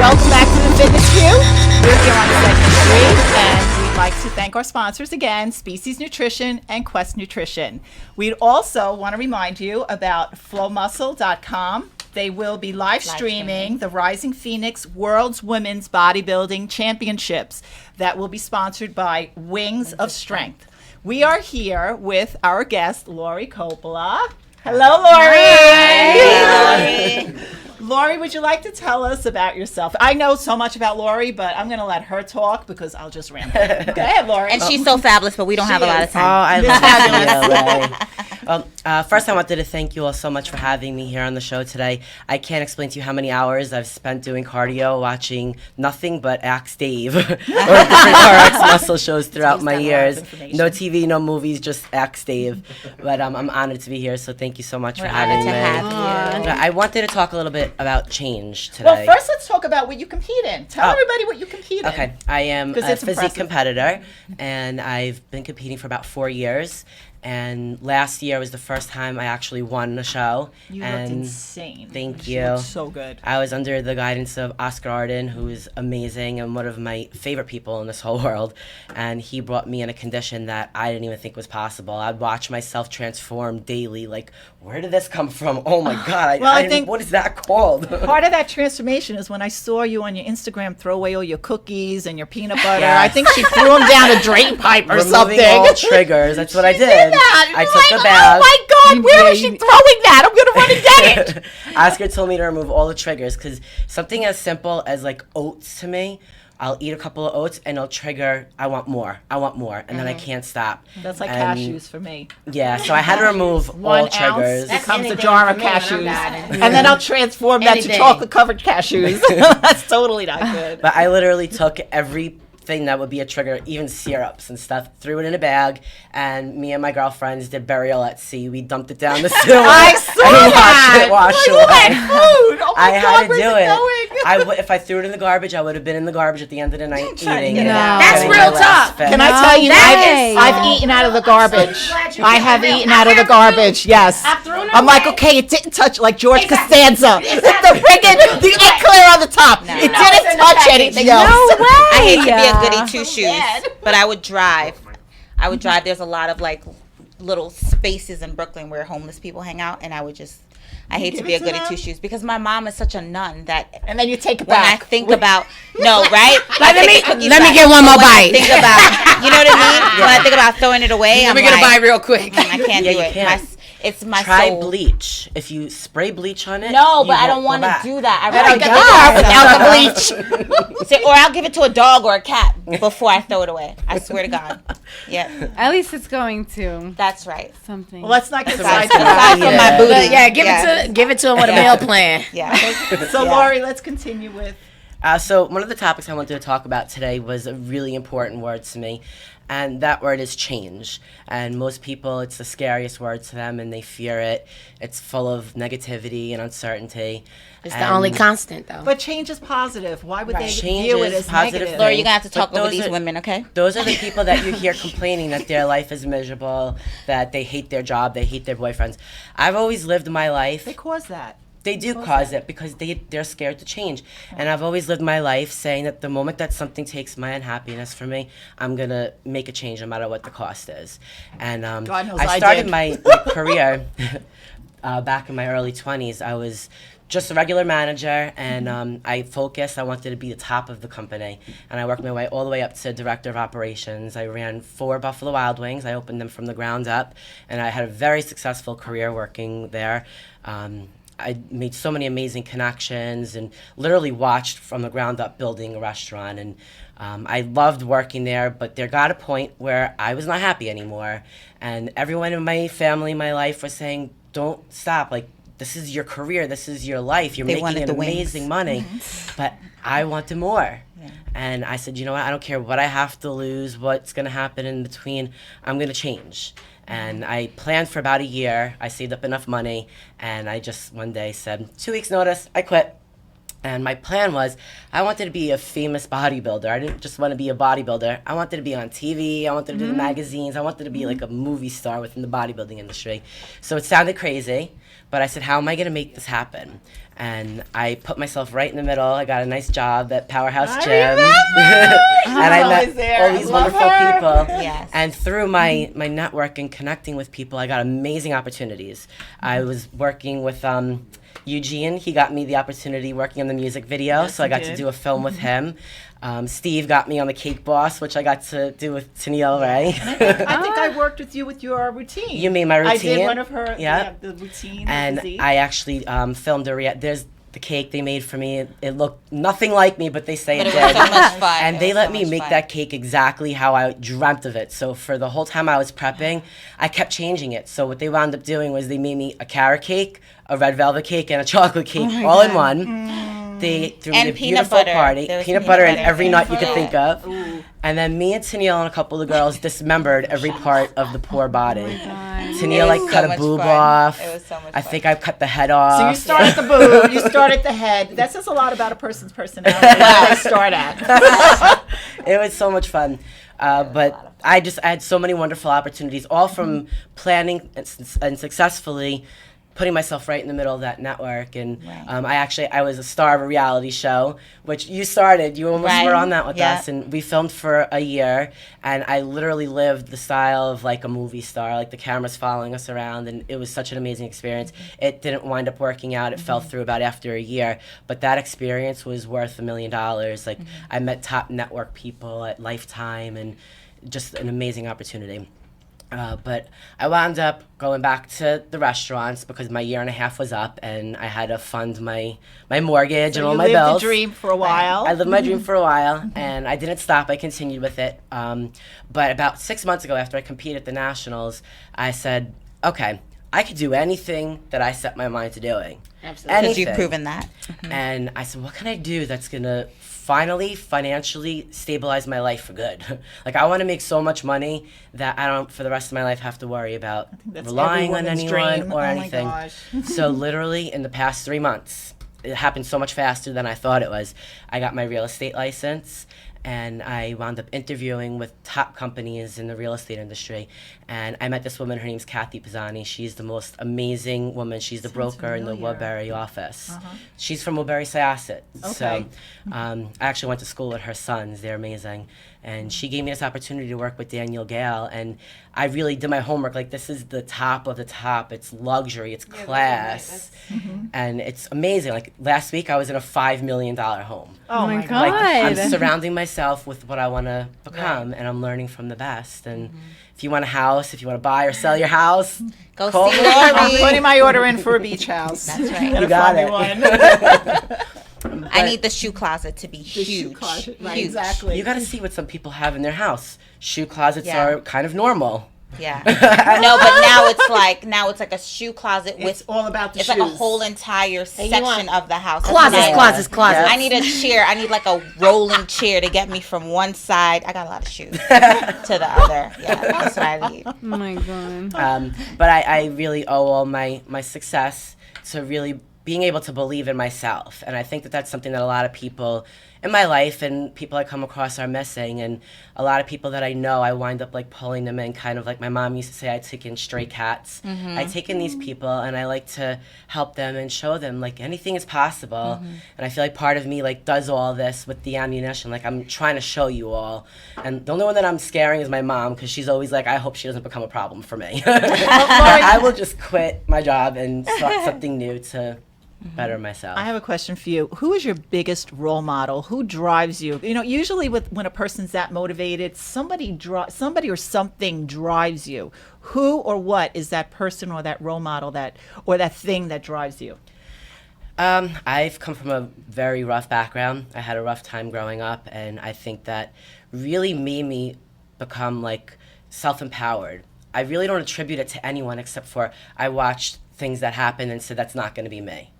welcome back to the Fitness View. We're here on segment 3, and we'd like to thank our sponsors again, Species Nutrition and Quest Nutrition. We'd also want to remind you about flowmuscle.com. They will be live streaming the Rising Phoenix World's Women's Bodybuilding Championships that will be sponsored by Wings of Strength. We are here with our guest, Lori Coppola. Hello, Lori. Hi. Lori, would you like to tell us about yourself? I know so much about Lori, but I'm going to let her talk because I'll just ramble. Go ahead, Lori. And she's so fabulous, but we don't have a lot of time. Oh, I love you. First, I wanted to thank you all so much for having me here on the show today. I can't explain to you how many hours I've spent doing cardio, watching nothing but Axe Dave or different RXMuscle shows throughout my years. No TV, no movies, just Axe Dave. But I'm honored to be here, so thank you so much for having me. I wanted to talk a little bit about change today. Well, first let's talk about what you compete in. Tell everybody what you compete in. Okay, I am a it's physique impressive. competitor, and I've been competing for about 4 years. And last year was the first time I actually won a show. You and looked insane. Thank You you. looked so good. I was under the guidance of Oscar Arden, who is amazing and one of my favorite people in this whole world. And he brought me in a condition that I didn't even think was possible. I'd watch myself transform daily. Like, where did this come from? Oh my God! I think what is that called? Part of that transformation is when I saw you on your Instagram throw away all your cookies and your peanut butter. Yes. I think she threw them down a drain pipe or Removing something. all triggers. That's what I did. I took the bag. Oh my God, where is she throwing that? I'm going to run and get it. Oscar told me to remove all the triggers because something as simple as like oats to me, I'll eat a couple of oats and it'll trigger, I want more, and then I can't stop. That's like And cashews for me. Yeah, so I had to remove all 1 triggers. ounce becomes a anything jar for of me when I'm cashews. dieting. And then I'll transform that to Anything. chocolate-covered cashews. That's totally not good. But I literally took everything that would be a trigger, even syrups and stuff, threw it in a bag, and me and my girlfriends did burial at sea. We dumped it down the sewer. I saw that. And watched it Look wash at away. that food. Oh my I God, had to where's do it it. going? If I threw it in the garbage, I would have been in the garbage at the end of the night eating get it. it out. That's Getting real my last tough. fix. Can I tell you, Nice. I've eaten out of the garbage. glad you I did have that. eaten out of the garbage, yes. I've thrown it I'm like, away. okay, it didn't touch, like George Exactly. Costanza. Exactly. The friggin', the eclair on the top. No, It no. didn't It's in the touch package. anything No else. I hate to be a goody two shoes, bad. but I would drive. There's a lot of like little spaces in Brooklyn where homeless people hang out, and I hate to give be it a to goody them? two shoes because my mom is such a nun that And then you take it when I back. think about right, Let me back. get one more When I bite. think about, you know what I mean? When I think about throwing it away, Let I'm me get a like, bite real quick. I can't Yeah, do you it. can't. It's my Try soul. bleach. If you spray bleach on it, No, you but I won't don't go want to back. do that. I Oh, really God, without the bleach. Or I'll give it to a dog or a cat before I throw it away. I swear to God. Yeah, At least it's going to that's right. something. Well, let's not get Aside sidetracked. from my booty. But yeah, give it to him with a meal plan. Yeah. So, Lori, let's continue with. So one of the topics I wanted to talk about today was a really important word to me, and that word is change. And most people, it's the scariest word to them, and they fear it. It's full of negativity and uncertainty. It's the only constant, though. But change is positive. Why would they Change view it is as positive negative? Lori, you're gonna have to talk But over those these are- women, okay? Those are the people that you hear complaining that their life is miserable, that they hate their job, they hate their boyfriends. I've always lived my life. They cause that. They do cause it because they're scared to change. And I've always lived my life saying that the moment that something takes my unhappiness from me, I'm going to make a change no matter what the cost is. And God knows I started did. my career back in my early 20s. I was just a regular manager, and I focused. I wanted to be the top of the company. And I worked my way all the way up to director of operations. I ran 4 Buffalo Wild Wings. I opened them from the ground up, and I had a very successful career working there. I made so many amazing connections and literally watched from the ground up building a restaurant. And I loved working there, but there got a point where I was not happy anymore. And everyone in my family, my life was saying, don't stop. Like, this is your career. This is your life. You're They making wanted the amazing money. But I wanted more. Yeah. And I said, you know what? I don't care what I have to lose, what's going to happen in between. I'm going to change. And I planned for about a year. I saved up enough money, and I just one day said, 2 weeks notice, I quit. And my plan was, I wanted to be a famous bodybuilder. I didn't just want to be a bodybuilder. I wanted to be on TV. I wanted to do the magazines. I wanted to be like a movie star within the bodybuilding industry. So it sounded crazy, But I said, how am I going to make this happen? And I put myself right in the middle. I got a nice job at Powerhouse Gym. And I met all these wonderful people. Yes. And through my network and connecting with people, I got amazing opportunities. I was working with Eugene. He got me the opportunity working on the music video, so I got to do a film with him. Steve got me on the Cake Boss, which I got to do with Tennille Ray. I think I worked with you with your routine. You made my routine? I did one of her, the routine. And I actually filmed there's the cake they made for me. It looked nothing like me, but they say but it did. was so much fun. And they let me make that cake exactly how I dreamt of it. So for the whole time I was prepping, I kept changing it. So what they wound up doing was they made me a carrot cake, a red velvet cake, and a chocolate cake all in one. They threw me a beautiful party. Peanut butter and every nut you could think of. Ooh. And then me and Tennille and a couple of the girls dismembered every part of the poor body. Tennille cut a boob off. It was so much fun. I think I cut the head off. So you start at the boob, you start at the head. That says a lot about a person's personality. Where they start at. It was so much fun. But I had so many wonderful opportunities, all from planning and successfully putting myself right in the middle of that network. And I was a star of a reality show, which you started. You almost were on that with us. And we filmed for a year. And I literally lived the style of like a movie star, like the camera's following us around. And it was such an amazing experience. It didn't wind up working out. It fell through about after a year. But that experience was worth $1 million. Like I met top network people at Lifetime, and just an amazing opportunity. But I wound up going back to the restaurants because my year and a half was up, and I had to fund my mortgage and all my bills. You lived the dream for a while. I lived my dream for a while, and I didn't stop. I continued with it. But about 6 months ago, after I competed at the Nationals, I said, okay, I could do anything that I set my mind to doing. Absolutely. Because you've proven that. And I said, what can I do that's going to finally financially stabilize my life for good? Like, I want to make so much money that I don't, for the rest of my life, have to worry about relying on anyone or anything. So literally in the past 3 months, it happened so much faster than I thought it was. I got my real estate license, and I wound up interviewing with top companies in the real estate industry. And I met this woman, her name's Kathy Pisani. She's the most amazing woman. She's the broker in the Woodbury office. She's from Woodbury, Syosset. Okay. So I actually went to school with her sons. They're amazing. And she gave me this opportunity to work with Gale. And I really did my homework. Like, this is the top of the top. It's luxury. It's class. And it's amazing. Like, last week I was in a $5 million home. Oh my God. Like, I'm surrounding myself with what I want to become, and I'm learning from the best. And if you want a house, if you want to buy or sell your house, go call see me. I'm putting my order in for a beach house. That's right. You got it. I need the shoe closet to be huge. Shoe closet, right, huge. exactly. You got to see what some people have in their house. Shoe closets are kind of normal. Yeah. No, but now it's like a shoe closet with. It's all about the shoes. It's like a whole entire section of the house. Closets. I need a chair. I need like a rolling chair to get me from one side. I got a lot of shoes to the other. Yeah, that's what I need. Oh my God. But I really owe all my success to really being able to believe in myself. And I think that that's something that a lot of people in my life and people I come across are missing. And a lot of people that I know, I wind up like pulling them in, kind of like my mom used to say, I take in stray cats. I take in these people and I like to help them and show them like anything is possible. And I feel like part of me like does all this with the ammunition. Like, I'm trying to show you all. And the only one that I'm scaring is my mom, because she's always like, I hope she doesn't become a problem for me. I will just quit my job and start something new to better myself. I have a question for you. Who is your biggest role model? Who drives you? You know, usually when a person's that motivated, somebody or something drives you. Who or what is that person or that role model or that thing that drives you? I've come from a very rough background. I had a rough time growing up, and I think that really made me become like self-empowered. I really don't attribute it to anyone except for I watched things that happened and said that's not going to be me.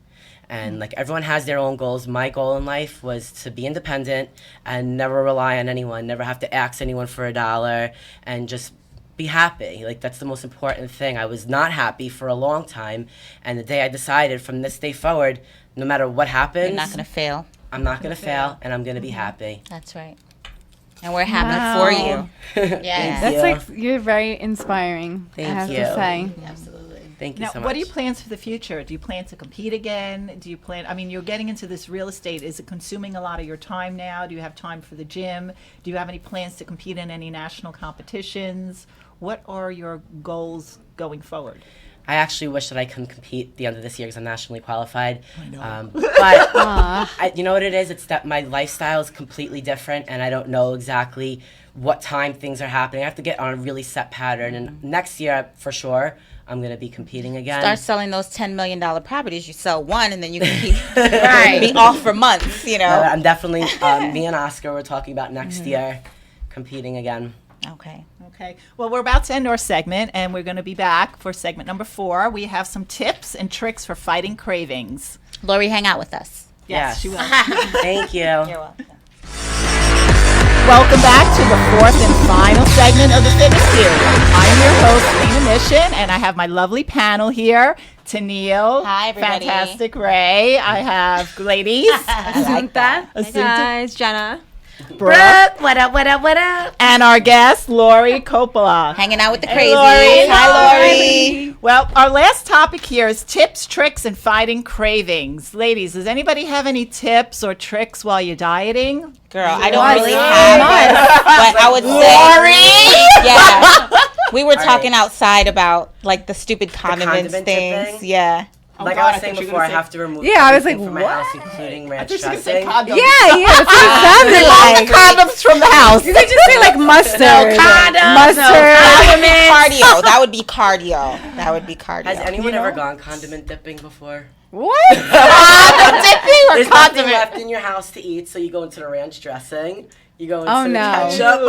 And like, everyone has their own goals. My goal in life was to be independent and never rely on anyone, never have to ask anyone for $1, and just be happy. Like, that's the most important thing. I was not happy for a long time, and the day I decided from this day forward, no matter what happens, You're not going to fail. I'm not going to fail, and I'm going to be happy. That's right. And we're happy for you. Yes. That's like, you're very inspiring. Thank I have you. to say. Absolutely. Thank you Now, so much. what are your plans for the future? Do you plan to compete again? Do you plan, I mean, you're getting into this real estate. Is it consuming a lot of your time now? Do you have time for the gym? Do you have any plans to compete in any national competitions? What are your goals going forward? I actually wish that I could compete at the end of this year because I'm nationally qualified. I know. You know what it is? It's that my lifestyle is completely different, and I don't know exactly what time things are happening. I have to get on a really set pattern, and next year, for sure, I'm going to be competing again. Start selling those $10 million properties. You sell one, and then you can keep be off for months, you know. I'm definitely, me and Oscar were talking about next year competing again. Okay. Okay. Well, we're about to end our segment, and we're going to be back for segment number 4. We have some tips and tricks for fighting cravings. Lori, hang out with us. Yes, she will. Thank you. You're welcome. Welcome back to the 4th and final segment of the Fitness Cube. I'm your host, Lena Mission, and I have my lovely panel here. Tennille. Hi, everybody. Fantastic Ray. I have ladies. Assunta. Hi, guys. Jenna. Brooke. What up, what up, what up? And our guest, Lori Coppola. Hanging out with the Hey, crazies. Lori. Hi, Lori. Well, our last topic here is tips, tricks, and fighting cravings. Ladies, does anybody have any tips or tricks while you're dieting? Girl, I don't Lori. really have it, but I would say, yeah. We were talking outside about like the stupid condiments condiment things. dipping? Yeah. Like God, I I was saying thought you were before, I gonna have to remove Yeah, I was everything like, from my what? house, including ranch Just gonna say dressing. condoms. Yeah, that's what it sounded like. Condoms from the house. You could just say like mustard. Condoms, Cardio. That would be cardio. That would be cardio. Has anyone ever gone condiment dipping before? What? There's nothing left in your house to eat, so you go into the ranch dressing. You go into Oh, the no. ketchup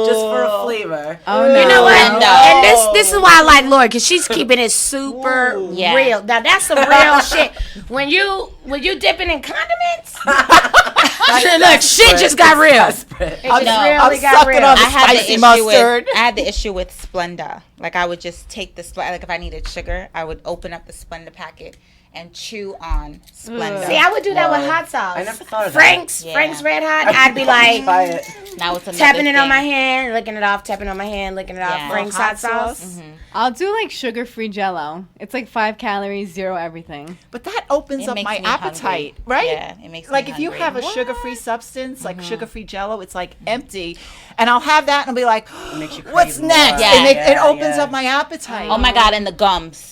just for a flavor. Oh no. You know what? No. And this is why I like Lord, because she's keeping it super Yeah. real. Now that's some real shit. When you dipping in condiments, look, shit just got real. Desperate. It just No. really I'm got sucking real. on the I had the spicy issue mustard. with I had the issue with Splenda. Like I would just take the like if I needed sugar, I would open up the Splenda packet and chew on Splenda. See, I would do that with hot sauce. I never thought of Frank's, that. Yeah. Frank's Red Hot. I'd be like Try it. Now it's another tapping it on thing. my hand, licking it off, tapping it on my hand, licking it off. Yeah. Frank's Hot hot sauce. sauce. I'll do like sugar-free Jello. It's like 5 calories, 0 everything. But that opens It up makes my me appetite, hungry. right? Yeah, it makes me like if you hungry. have a sugar-free substance, like sugar-free Jello, it's like empty, and I'll have that and I'll be like, makes you crave "What's more. next?" Yeah. It opens Yeah. up my appetite. Oh my god, and the gums.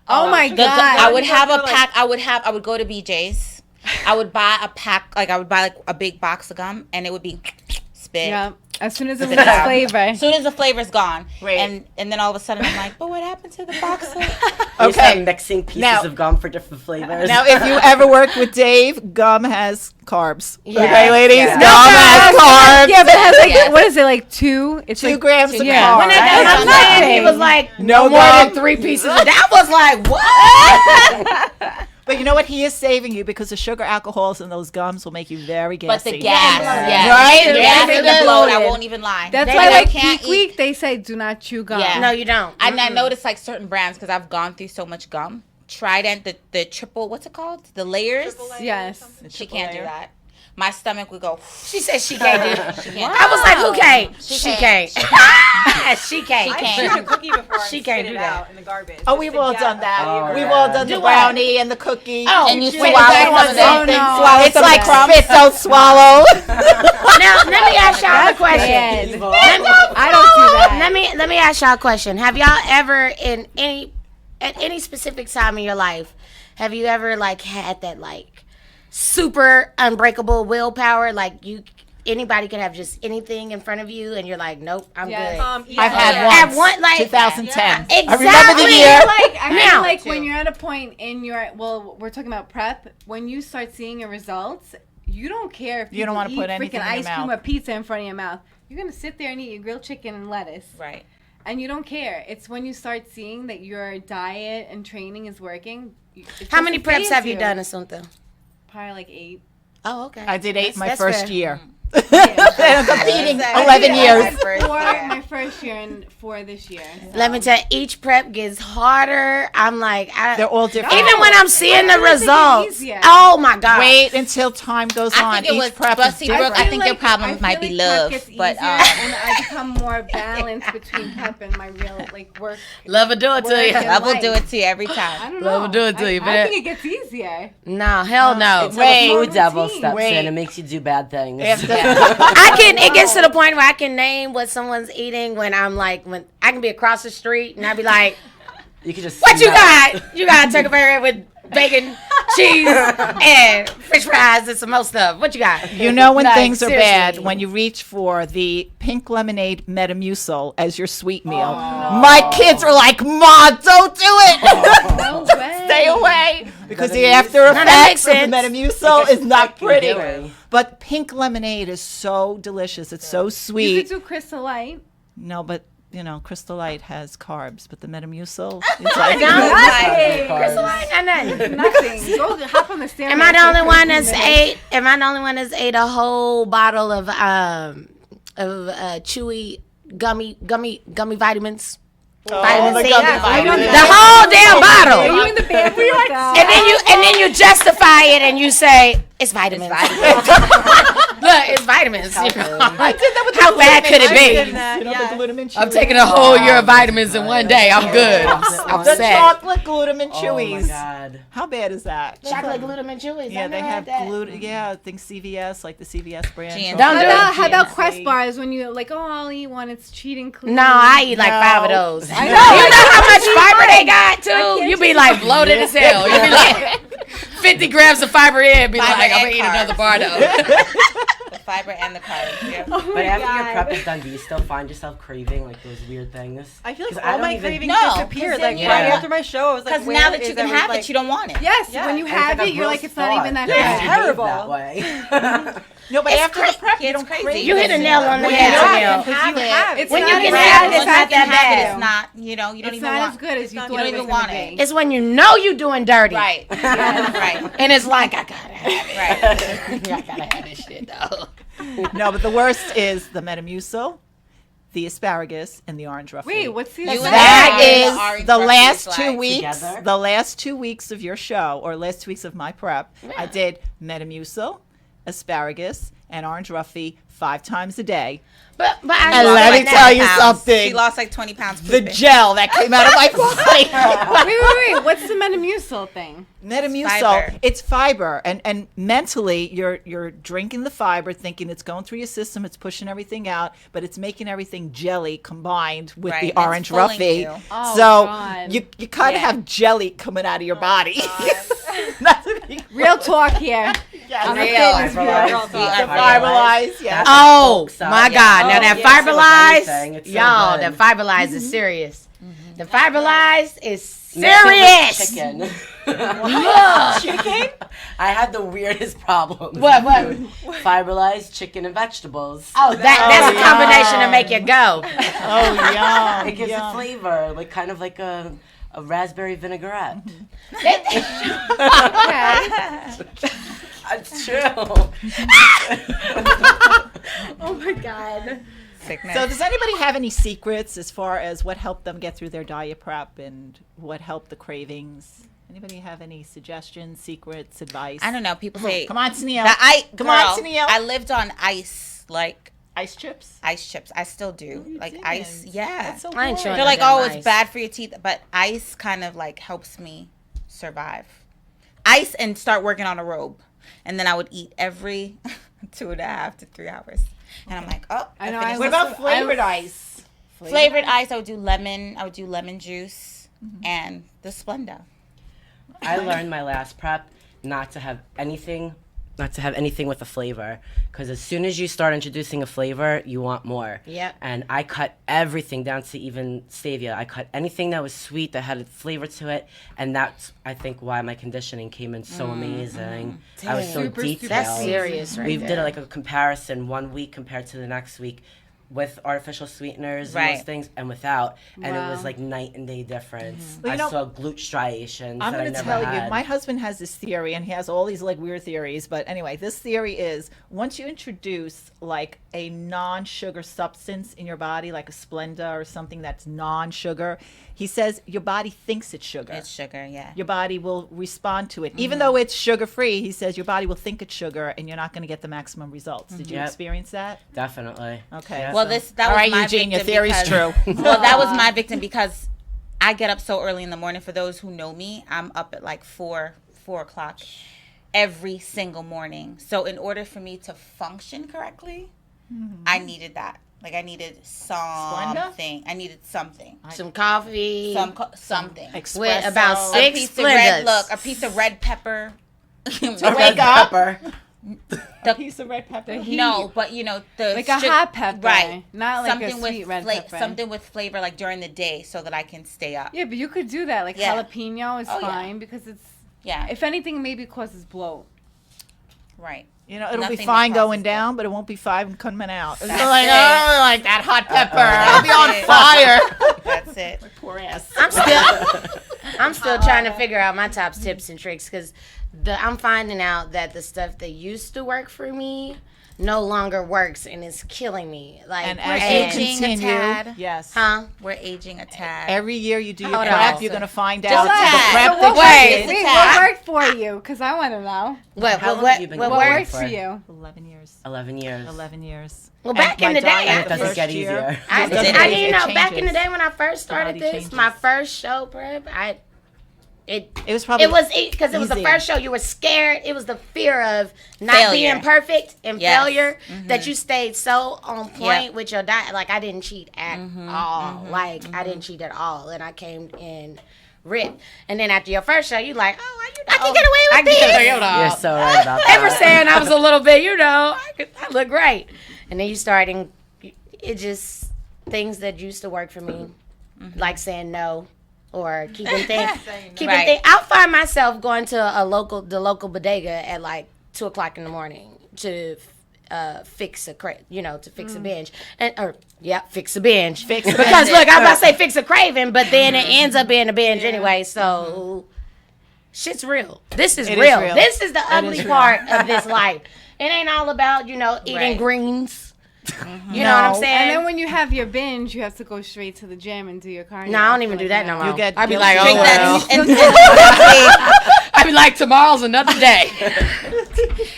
Oh my The god. I would have a pack. I would go to BJ's. I would buy a pack. Like I would buy like a big box of gum, and it would be spit. Yeah. As soon as it was Yeah. flavor. As soon as the flavor's gone, Right. and then all of a sudden I'm like, but what happened to the box? You Okay. start mixing pieces Now- of gum for different flavors. Now, if you ever worked with Dave, gum has carbs. Yeah. Okay, ladies, Yeah. gum has carbs. Yeah, but it has like Yes. what is it like 2? It's 2 like grams of yeah. carbs. When I got That's my plan, he nothing. was like, No no more gum. than 3 pieces. That was like, what? But you know what? He is saving you because the sugar alcohols in those gums will make you very gassy. But the gas, Yeah. yeah, Right? The Yeah. gas and the bloat. I won't even lie. That's They why don't- like can't peak eat- week they say do not chew gum. Yeah. No, you don't. I noticed like certain brands because I've gone through so much gum. Trident, the triple, what's it called? The layers. Yes. She can't do that. My stomach would go. She said she can't do it. She can't. I was like, who can't? She She can't. can't. She can't. She I can't. chew a cookie before She and can't spit do it that. out in the garbage. Oh, just we've to all get done the that. Oh, We've yeah. all done the Do what? brownie and the cookie. Oh, And you Wait, swallow that some was of it. it. no. Swallow It's some like of it. spit, don't swallow. Now, let me ask y'all a question. Bad. Evil. I don't do that. Let me ask y'all a question. Have y'all ever at any specific time in your life, have you ever like had that like super unbreakable willpower? Like anybody can have just anything in front of you and you're like, nope, I'm Yes. good. I've had At once. one like 2010. Exactly. I remember the year. I mean, Now- like when you're at a point in your we're talking about prep. When you start seeing your results, you don't care if You don't want wanna to put anything freaking in your ice cream mouth. or pizza in front of your mouth. You're gonna sit there and eat your grilled chicken and lettuce, Right. and you don't care. It's when you start seeing that your diet and training is working. How many preps have you done, Assunta? Probably like 8. Oh, okay. I did 8 my That's first fair. year. And competing 11 years. For my first year and for this year. So. Let me tell you, each prep gets harder. I'm like, They're all different. even when I'm seeing the I really think it's results. easier. Oh my God. Wait until time goes on. I think it was, Each prep but is see, different. Brooke, I think your problem I might feel be like prep love, gets but easier and I become more balanced between prep and my real work. Love will do it to Work you. and I will life. do it to you every I time. don't know. Love will do it to you, I but- think it gets easier. No, hell no. It's Wait. like a food devil Routine. steps Wait. in and makes you do bad things. It gets to the point where I can name what someone's eating when when I can be across the street and I'd be like, You can just what you smell it. got? You got a turkey burger with bacon, cheese, and french fries and some more stuff. What you got? You know when Like, things are bad, seriously. when you reach for the pink lemonade Metamucil as your sweet meal. My kids are like, Mom, don't do it. No way. Stay away. Because the Metamucil. after No, that effects makes of the sense. Metamucil is not pretty. Gooey. But pink lemonade is so delicious. It's so You sweet. could do Crystal Light. No, but Crystal Light has carbs, but the Metamucil is like Nothing. Carbs. Nothing. Go hop on the stand. Am I the only one that's ate? Am I the only one that's ate a whole bottle of chewy gummy vitamins? Vitamin the C. gummy Yeah, vitamins. The whole damn Are bottle. you in the band with that? And then you justify it and you say it's vitamins. Look, it's vitamins. You know? I did that with the How bad could it be? the glutamine I'm chewies. taking a whole year of vitamins in one day. I'm good. I'm the set. chocolate glutamine Oh my chewies. God. How bad is that? Chocolate glutamine chewies. Yeah, I've they never have had that. gluten. Yeah, I think CVS, like the CVS brand. GNC. Don't do it. How about GNC. Quest bars when you like, I'll eat one, it's cheating clean. No, I eat like 5 of those. I You know. know how much fiber they got too? can't You be like bloated as hell. You be like 50 grams of fiber in, be Fiber like, I'm and gonna eat carbs. another bar though. The fiber and the carbs. Yeah. Oh my But after God. your prep is done, do you still find yourself craving like those weird things? I feel 'Cause like I all don't my even- cravings No, disappeared. 'cause Like then- right yeah. after my show, I was like, Because where now that is you can every- have like, it, you don't want it. Yes, Yeah, when you and it's have like a it, you're like, gross it's not even thought that that Yeah, bad. you behave terrible. that way. No, but after the prep, you It's don't crazy. crave You hit a nail on the When head, you Jamil. have it, It's When not you as can bad. have it, It's it's not that bad. It's not, you don't It's even not want as good as you not thought good. it You was don't even going to want be. It's when you know you're doing dirty. Right. Right. And it's like, I gotta have Right. it. I gotta have this shit though. No, but the worst is the Metamucil, the asparagus, and the orange ruffy. Wait, what's the You That and is the orange the ruffy last is 2 like weeks. together? The last 2 weeks of your show, or last 2 weeks of my prep, I did Metamucil, asparagus, and orange ruffy 5 times a day. But And I let me like tell you pounds. something. She lost like 20 pounds. The pooping. gel that came out of my body. Wait. What's the Metamucil thing? Metamucil, Fiber. it's fiber, and mentally you're drinking the fiber, thinking it's going through your system, it's pushing everything out, but it's making everything jelly combined with Right, the it's orange fooling ruffy. you. Oh, So God. you kind of Yeah. have jelly coming out of your body. Not to be Real talk here. yes, I'm a Real. fitness Fibrilize. girl. Yeah. fibrilize, yeah. That's Oh folks out. my Yeah. God! Now Oh, that yeah, so with fibrilize, anything, it's so y'all, good. that fibrilize is serious. The fibrilize is Mix it with serious. Chicken. Look. Chicken? I had the weirdest problem. What? Fibrilize chicken and vegetables. Oh, that's a yeah. combination to make you go. Oh, yum. It gives yum. a flavor, like kind of like a raspberry vinaigrette. It's true. Oh my God. Sickness. So does anybody have any secrets as far as what helped them get through their diet prep and what helped the cravings? Anybody have any suggestions, secrets, advice? I don't know. People say Come on, Tennille. Come on, on, Tennille. I lived on ice, like Ice chips? ice chips. I still do. You Like didn't. ice. Yeah. That's so I ain't good. sure They're like, Damn oh, ice. it's bad for your teeth, but ice kind of like helps me survive. Ice and start working on a robe, and then I would eat every 2.5 to 3 hours, and I'm like, oh, I know, finished I What this. about flavored ice? Flavored ice? I would do lemon. I would do lemon juice and the Splenda. I learned my last prep not to have anything with a flavor, because as soon as you start introducing a flavor, you want more. Yep. And I cut everything down to even stevia. I cut anything that was sweet, that had a flavor to it, and that's, I think, why my conditioning came in so amazing. I was so Super, super detailed. That's serious, right We there. did like a comparison 1 week compared to the next week. with artificial sweeteners and Right. those things and without, and it Wow. was like night and day difference. Well, I you know, saw glute striations I'm that I going to never tell had. you, my husband has this theory, and he has all these like weird theories. But anyway, this theory is once you introduce like a non-sugar substance in your body, like a Splenda or something that's non-sugar, he says your body thinks it's sugar. It's sugar, yeah. Your body will respond to it, even though it's sugar-free. He says your body will think it's sugar, and you're not going to get the maximum results. Did you Yep. experience that? Definitely. Okay. Yeah. Well, that All was right, my Eugene, your victim theory's because- true. Well, that was my victim because I get up so early in the morning. For those who know me, I'm up at like 4 o'clock every single morning. So in order for me to function correctly, I needed that. Like I needed something. I needed something. Some coffee. Something. Espresso. With about A 6 piece of red. Splendas. Look, a piece of red pepper. To wake up. Pepper. A piece of red pepper. No, but you know the Like a hot pepper, right? not like something a sweet red pepper. Something with flavor, like during the day, so that I can stay up. Yeah, but you could do that. Like Yeah. jalapeno is Oh, yeah. fine because it's, Yeah, if anything, maybe causes bloat. right. You know, it'll Nothing be that fine going causes down, but it won't be fine coming out. It's That's like, it. oh, like that hot pepper. That's I'll be on it. fire. That's it. Poor ass. I'm still trying to figure out my top tips and tricks because I'm finding out that the stuff that used to work for me no longer works and it's killing me. Like, And We're as you aging a continue, tad. yes. huh? We're aging a tad. Every year you do your Hold prep, on. you're going to find Just out a the tad. prep So that wait. you Wait, did. What worked for you? Because I want to know. What, How what, long what, have you been what What Worked worked for. for you? 11 years. 11 years. 11 years. Well, back in my the day, diet I- And it doesn't first get year- easier. I It changes. didn't know It back in the changes. day when I first started body this, changes. my first show prep, it It was probably it was because it was the easy. first show. You were scared. It was the fear of not Failure. being perfect and Yes. failure that you stayed so on point Yep. with your diet. Like I didn't cheat at all. Like I didn't cheat at all, and I came in ripped. And then after your first show, you like, oh, I can get away with this. You're so right about They were that. saying I was a little bit, I look great. And then you starting, it just, things that used to work for me, like saying no or keeping things, Right. I'll find myself going to the local bodega at like 2 o'clock in the morning to fix a to fix a binge fix a binge because look, I'm about to say fix a craving, but then it ends up being a binge anyway. So shit's real. This is It is real. real. This is the ugly real. part of this life. It ain't all about eating Right. greens. You know what I'm No. saying? And then when you have your binge, you have to go straight to the gym and do your cardio. no, I don't even do that no more. You get I'd be guilty. like, oh, Drink well. that I'd be like, tomorrow's another day.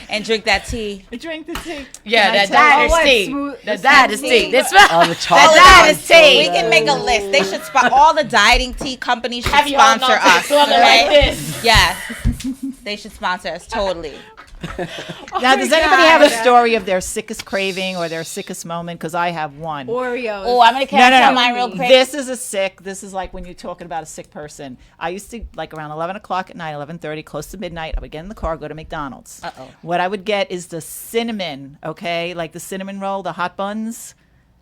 and drink that tea. Drink the tea. Yeah, Can I that tell you- diet is what, tea. smooth- That diet is tea. This All the chocolate. that diet is tea. We can make a list. They should all the dieting tea companies should Have you all sponsor known us. to like Okay? this? Yes, they should sponsor us totally. Now, does anybody have a story of their sickest craving or their sickest moment? Because I have one. Oreos. Oh, I'm gonna tell mine real quick. This is like when you're talking about a sick person. I used to, like around 11 o'clock at night, 11:30, close to midnight, I would get in the car, go to McDonald's. Uh-oh. What I would get is the cinnamon, okay? Like the cinnamon roll, the hot buns.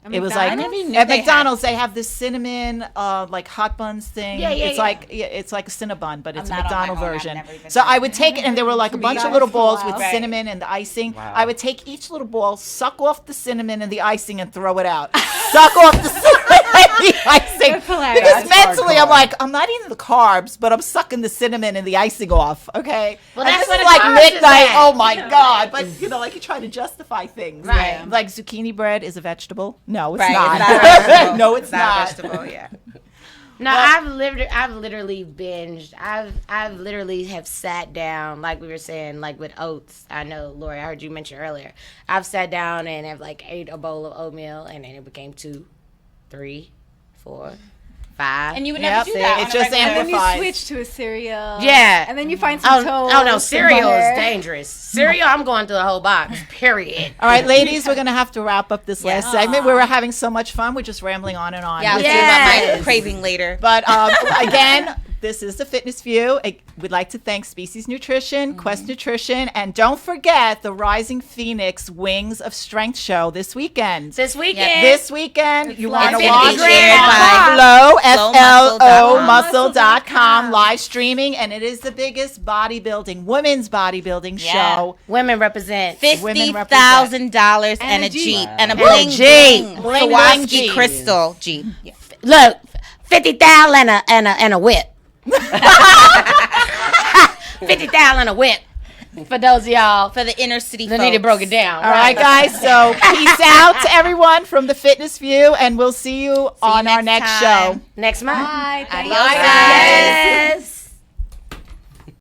It was like I never knew at they had- McDonald's they have this cinnamon like hot buns thing. Yeah, it's yeah. like it's like a Cinnabon, but it's a not on my McDonald's own. I've version. never even So tried I would take it, and there were like a bunch of little balls with Right. cinnamon and the icing. Wow. I would take each little ball, suck off the cinnamon and the icing, and throw it out. Suck off the cinnamon and the icing. That's hilarious. Because That's mentally, I'm hardcore. like, I'm not eating the carbs, but I'm sucking the cinnamon and the icing off. Okay. Well, And that's this what is a like carbs is midnight. at. Oh my god! But like you try to justify things. Right. Like zucchini bread is a vegetable. No, it's Right, not. it's not a vegetable. No, it's Not a not. vegetable, yeah. No, I've literally binged. I've literally have sat down, like we were saying, like with oats. I know, Lori, I heard you mention earlier. I've sat down and have like ate a bowl of oatmeal, and then it became 2, 3, 4, 5. And you would never Yep, do see, that. it on a just regular- And then you amplifies. switch to a cereal. Yeah. And then you find some toast. Oh no, and cereal butter. is dangerous. Cereal, I'm going through the whole box. Period. All right, ladies, we're going to have to wrap up this last segment. We were having so much fun. We're just rambling on and on. Yeah, I'll With see you. about my Yes. craving later. But again, This is the Fitness View. We'd like to thank Species Nutrition, Quest Nutrition, and don't forget the Rising Phoenix Wings of Strength show this weekend. This weekend. This weekend, you want to It's watch featured by FLOmuscle.com live streaming, and it is the biggest women's bodybuilding show. Women represent. $50,000 and a Jeep and a And a bling Jeep. bling Bling Swarovski Jeep. crystal Jeep. Yeah. Look, 50,000 and a whip. 50,000 and a whip. For those of y'all For the inner city that folks. need it broken down. All right, guys. So peace out to everyone from the Fitness View, and we'll see you on our next next time. show. Next month. Bye. Thank Adios, you. guys. Yes.